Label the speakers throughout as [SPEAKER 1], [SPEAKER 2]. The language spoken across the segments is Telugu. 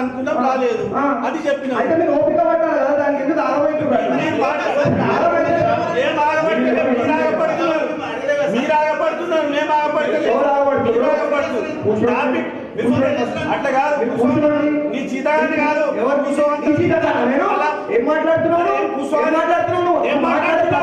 [SPEAKER 1] అనుకున్నాం రాలేదు అది చెప్పిన
[SPEAKER 2] అయితే మీరు ఓపిక పట్టాలి కదా దానికి ఎందుకు ఆగబెట్టున్నారు
[SPEAKER 1] మీరు ఆగపడుతున్నారు మేము ఆగపడుతున్నాం అట్లా కాదు నీ చీతాన్ని కాదు
[SPEAKER 2] ఎవరు ఏం మాట్లాడుతున్నాను ఏం మాట్లాడుతున్నాను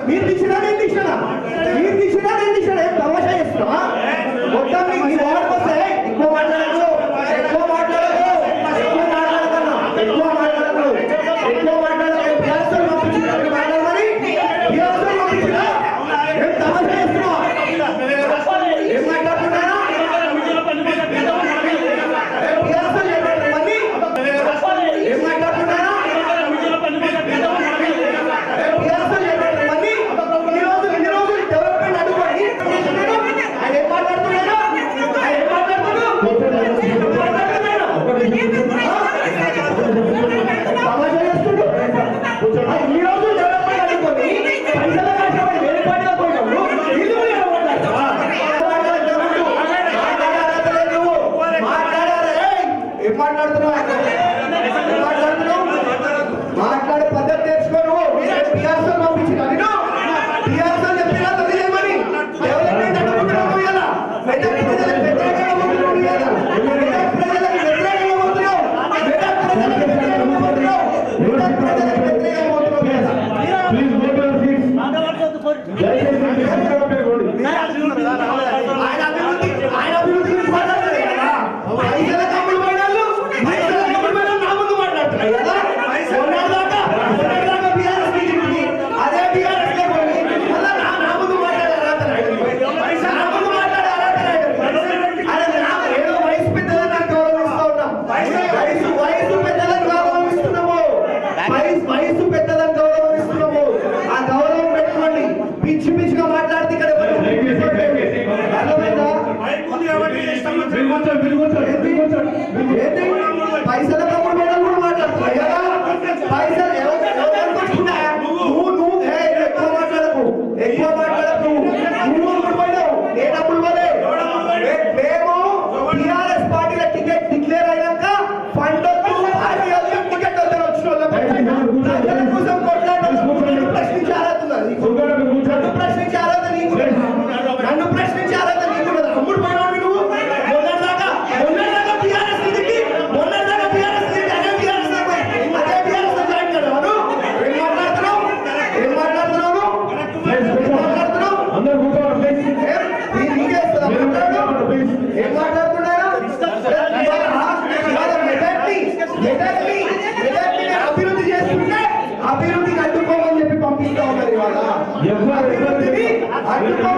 [SPEAKER 2] మీరు తీసినా నేను తీసినా ఏం తమాషా చేస్తున్నా మొత్తం మీకు వస్తే ఎక్కువ మాట్లాడదు మాట్లాడమని ఏం తమాషా చేస్తున్నా ఏం మాట్లాడుతున్నారా మాట్లాడే పద్ధతి నేర్చుకోను పిఆర్సీ పంపించిన పిఆర్సీ చెప్పినా తెలియమని డెవలప్మెంట్ అనుకుంటున్నాము ఇలా ఆయన అభివృద్ధి వయసు పెద్దలను గౌరవిస్తున్నాము ఆ గౌరవం పెట్టుకోండి పిచ్చి పిచ్చిగా మాట్లాడితే ఇక్కడ పైసల తమ్ముడు మీద కూడా మాట్లాడుతున్నాయి కదా పైసలు ఎక్కువ మాట్లాడకు నువ్వు పోయినావు ఏ డబ్బులు పోలే మేము టీఆర్ఎస్ పార్టీల టికెట్ డిక్లేర్ అయినాక ఫండ్ టికెట్ వచ్చిన కోసం ప్రశ్నించే అర్హత నీకు నన్ను ప్రశ్నించే అర్హత నీకు అమ్ముడు పోయినావు నువ్వు మొన్నదాకా టీఆర్ఎస్ అదే టీఆర్ఎస్ జాయిన్ కదా ఏం మాట్లాడుతున్నావు ఏం మాట్లాడుతున్నారా అభివృద్ధి చేస్తుంటే అభివృద్ధిని అడ్డుకోమని చెప్పి పంపిస్తా ఉన్నారు ఇవాళ అభివృద్ధిని అడ్డుకో